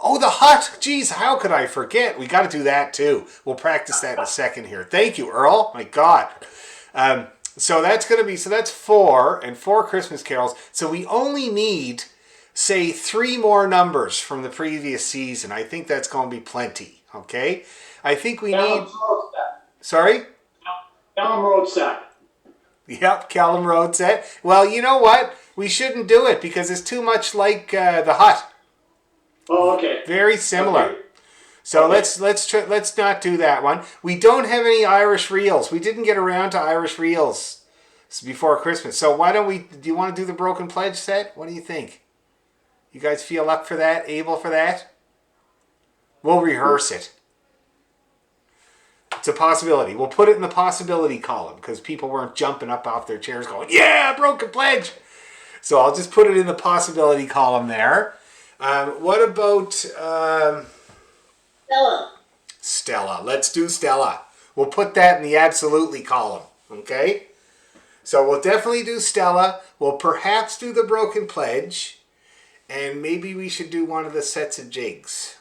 A: Oh, the hut! Jeez, how could I forget? We got to do that too. We'll practice that in a second here. Thank you, Earl. My God. So that's going to be, so that's 4 and 4 Christmas carols. So we only need, say, 3 more numbers from the previous season. I think that's going to be plenty. Okay? I think we need... Sorry?
C: Elm Road set.
A: Yep, Callum Road set. Well, you know what? We shouldn't do it because it's too much like the hut.
C: Oh, okay.
A: Very similar.
C: Okay.
A: So let's not do that one. We don't have any Irish reels. We didn't get around to Irish reels before Christmas. So why don't we? Do you want to do the Broken Pledge set? What do you think? You guys feel up for that? Able for that? We'll rehearse it. It's a possibility. We'll put it in the possibility column because people weren't jumping up off their chairs going, "Yeah, Broken Pledge." So I'll just put it in the possibility column there. What about
F: Stella.
A: Stella? Let's do Stella. We'll put that in the absolutely column. Okay? So we'll definitely do Stella. We'll perhaps do the Broken Pledge. And maybe we should do one of the sets of jigs.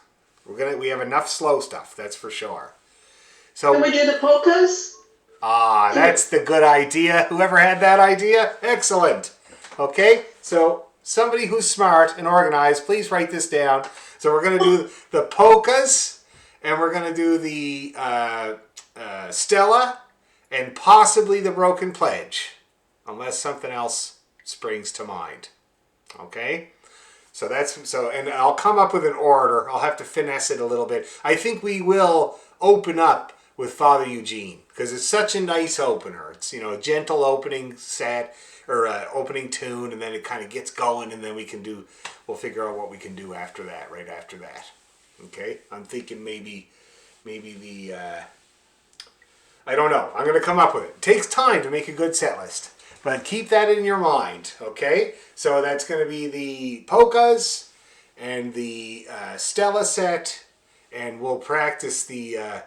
A: We have enough slow stuff, that's for sure. So
F: Can we do the polkas?
A: that's the good idea. Whoever had that idea, excellent. Okay, so somebody who's smart and organized, please write this down. So we're going to do the polkas, and we're going to do the Stella, and possibly the Broken Pledge, unless something else springs to mind. Okay, so and I'll come up with an order. I'll have to finesse it a little bit. I think we will open up with Father Eugene because it's such a nice opener. It's a gentle opening set. Or opening tune, and then it kind of gets going, and then we'll figure out what we can do after that, right after that. Okay? I'm thinking maybe the, I don't know. I'm going to come up with it. It takes time to make a good set list, but keep that in your mind, okay? So that's going to be the polkas and the Stella set, and we'll practice the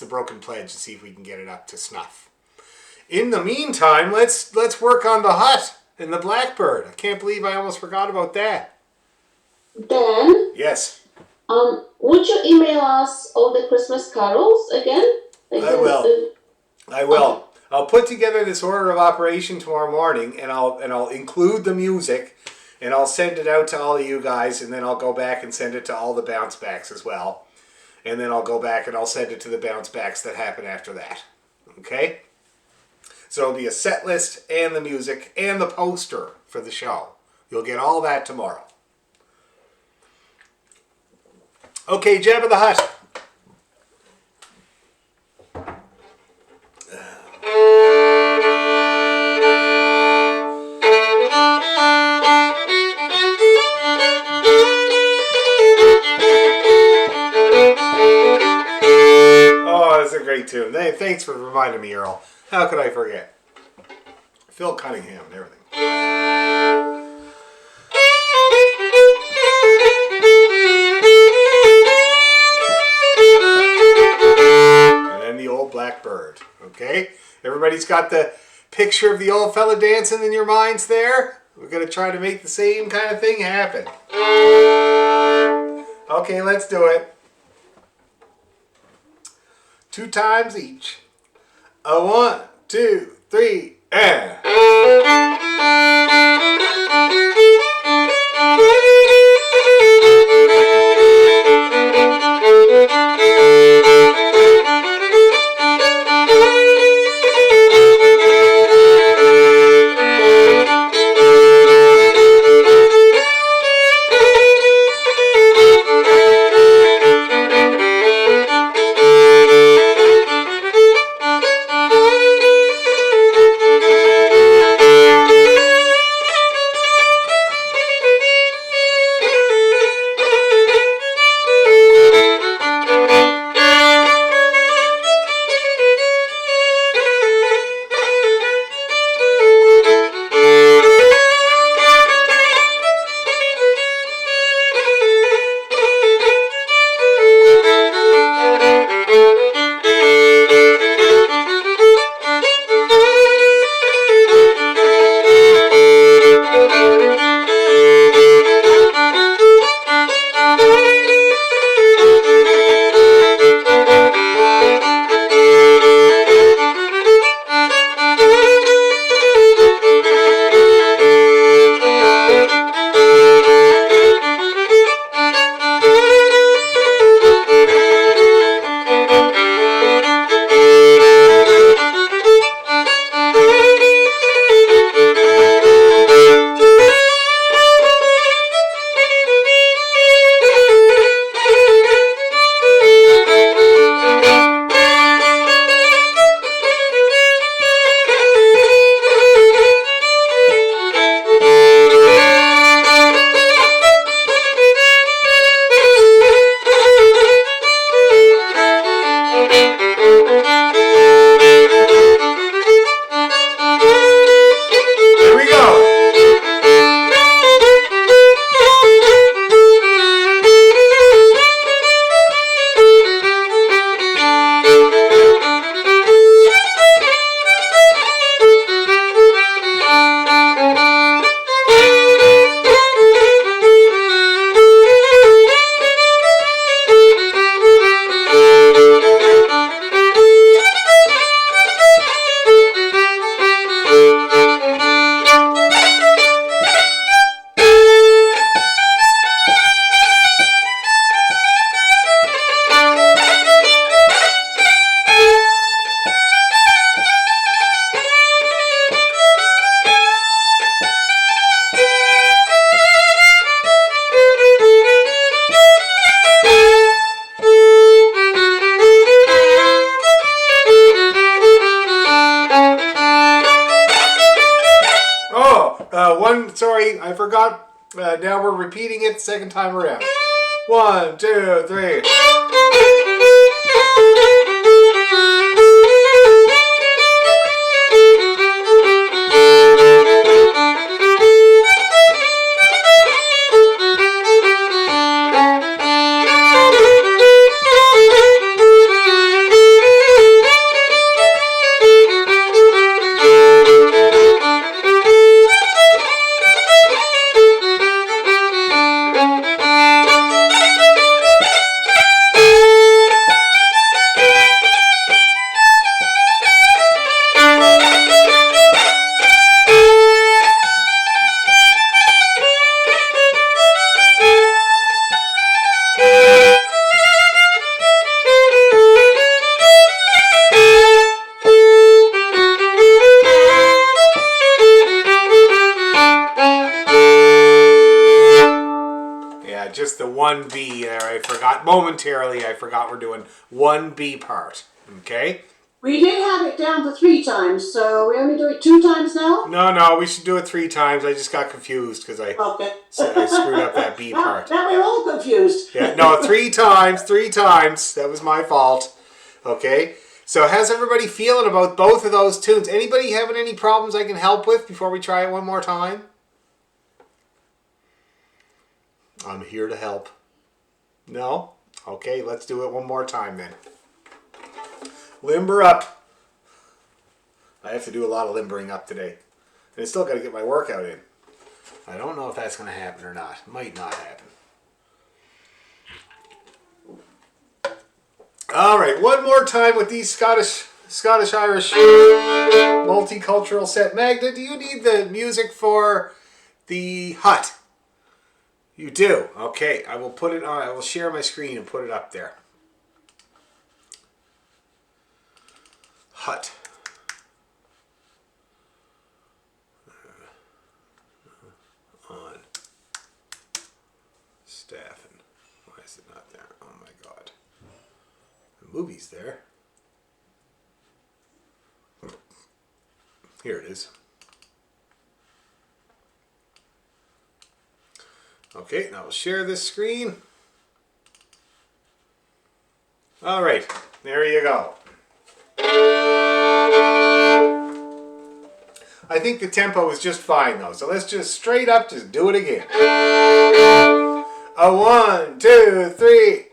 A: Broken Pledge to see if we can get it up to snuff. In the meantime, let's work on the hut and the blackbird. I can't believe I almost forgot about that.
F: Dan,
A: Yes,
F: would you email us all the Christmas carols again?
A: I will. I'll put together this order of operation tomorrow morning, and I'll include the music, and I'll send it out to all of you guys, and then I'll go back and send it to all the bounce backs as well, and then I'll go back and I'll send it to the bounce backs that happen after that. Okay. So it'll be a set list and the music and the poster for the show. You'll get all that tomorrow. Okay, Jabba the Hutt. Oh, that's a great tune. Thanks for reminding me, Earl. How could I forget? Phil Cunningham and everything. And then the old blackbird. Okay? Everybody's got the picture of the old fella dancing in your minds there? We're going to try to make the same kind of thing happen. Okay, let's do it. 2 times each. 1, 2, 3, and. sorry, I forgot. Now we're repeating it second time around. 1, 2, 3. Just the 1B there. I forgot momentarily. I forgot we're doing 1B part. Okay?
F: We did have it down for 3 times, so we only do it 2 times now?
A: No, we should do it 3 times. I just got confused because I screwed up that B part.
F: Now we're all confused.
A: Yeah, no, 3 times. That was my fault. Okay? So how's everybody feeling about both of those tunes? Anybody having any problems I can help with before we try it one more time? I'm here to help. No? Okay, let's do it one more time then. Limber up. I have to do a lot of limbering up today. And I still got to get my workout in. I don't know if that's going to happen or not. Might not happen. All right, one more time with these Scottish-Irish multicultural set. Magda, do you need the music for the hut? You do? Okay, I will put it on. I will share my screen and put it up there. Hut. On. Staffing. Why is it not there? Oh my God. The movie's there. Here it is. Okay, now we'll share this screen. All right, there you go. I think the tempo is just fine though, so let's just straight up just do it again. A 1, 2, 3,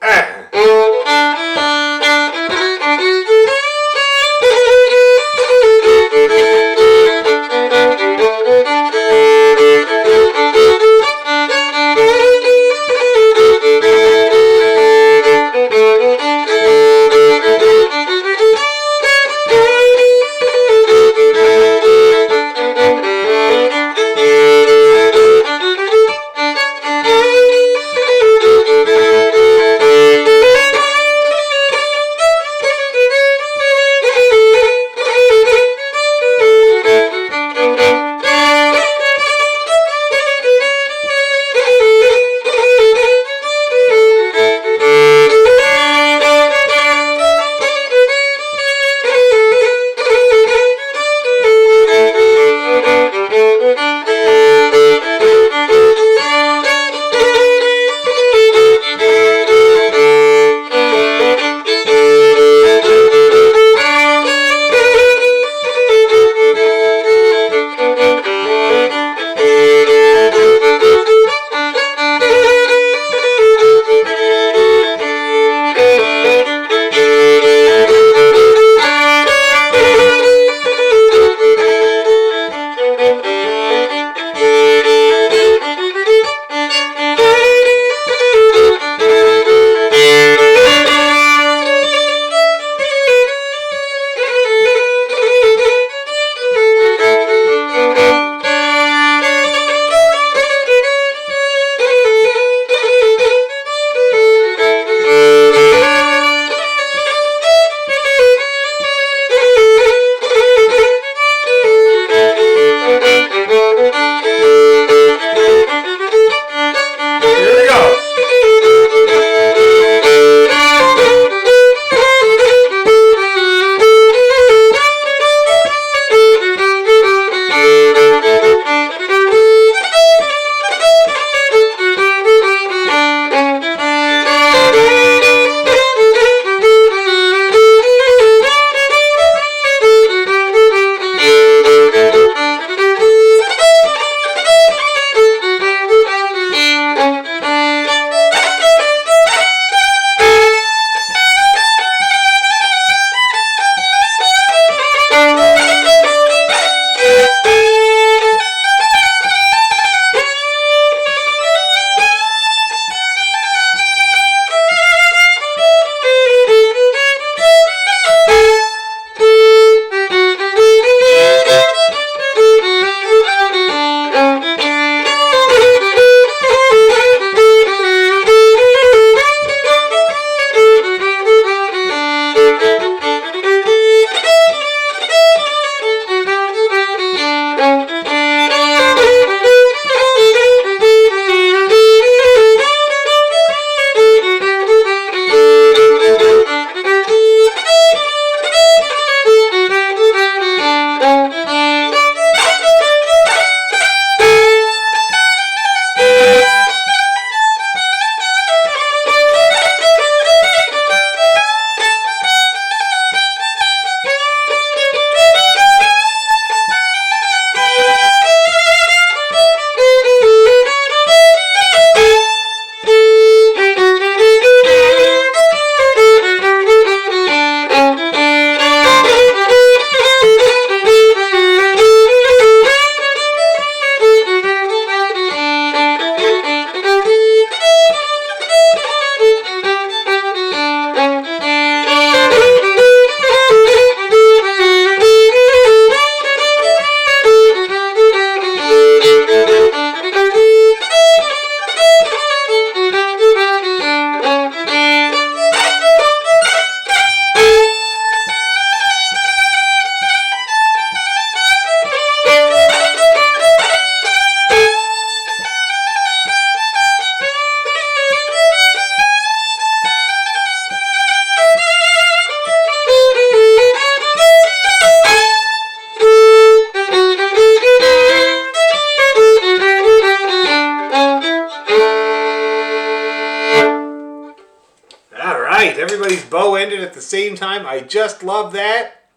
A: at the same time. I just love that.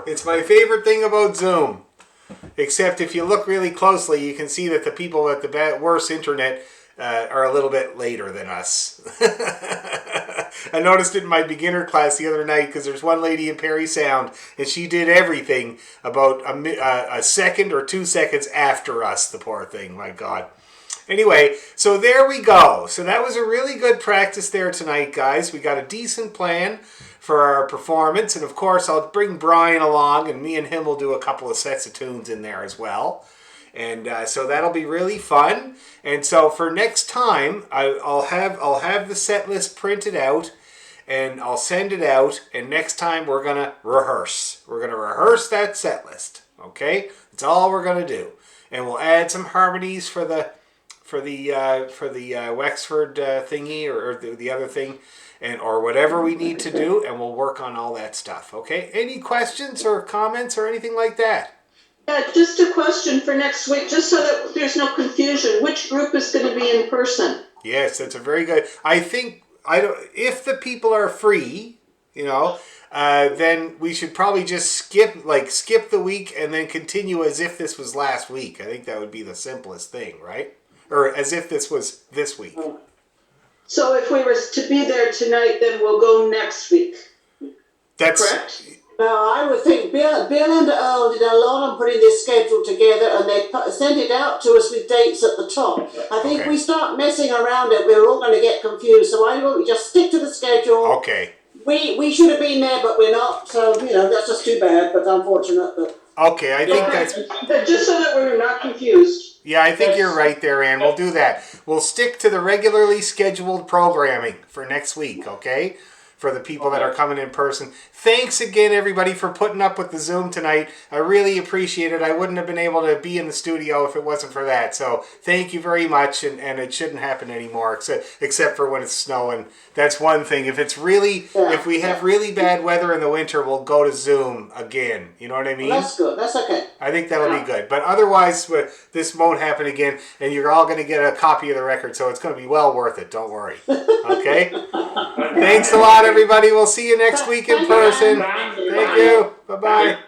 A: It's my favorite thing about Zoom. Except if you look really closely, you can see that the people at the worst internet are a little bit later than us. I noticed it in my beginner class the other night because there's one lady in Perry Sound and she did everything about a second or 2 seconds after us, the poor thing, my God. Anyway, so there we go. So that was a really good practice there tonight, guys. We got a decent plan for our performance. And of course, I'll bring Brian along and me and him will do a couple of sets of tunes in there as well. And so that'll be really fun. And so for next time, I'll have the set list printed out and I'll send it out. And next time we're going to rehearse. We're going to rehearse that set list. Okay? That's all we're going to do. And we'll add some harmonies for the Wexford thingy or the other thing, or whatever we need to do, and we'll work on all that stuff. Okay? Any questions or comments or anything like that?
F: Just a question for next week, just so that there's no confusion. Which group is going to be in person?
A: Yes, that's a very good. I think if the people are free, then we should probably just skip the week and then continue as if this was last week. I think that would be the simplest thing, right? Or as if this was this week.
F: So if we were to be there tonight, then we'll go next week.
A: That's
F: correct. No, I would think Bill and Earl did a lot on putting this schedule together, and they sent it out to us with dates at the top. I think if we start messing around it, we're all going to get confused. So why don't we just stick to the schedule?
A: Okay.
F: We should have been there, but we're not. So that's just too bad, but unfortunate. But
A: okay, I think that's
F: just so that we're not confused.
A: Yeah, I think you're right there, Ann. We'll do that. We'll stick to the regularly scheduled programming for next week, okay? For the people that are coming in person. Thanks again, everybody, for putting up with the Zoom tonight. I really appreciate it. I wouldn't have been able to be in the studio if it wasn't for that. So thank you very much, and it shouldn't happen anymore, except for when it's snowing. That's one thing. If we have really bad weather in the winter, we'll go to Zoom again. You know what I mean?
F: Well, that's good. That's okay.
A: I think that'll be good. But otherwise, this won't happen again, and you're all going to get a copy of the record, so it's going to be well worth it. Don't worry. Okay? Thanks a lot, everybody. We'll see you next week in person. Thank you. Bye-bye.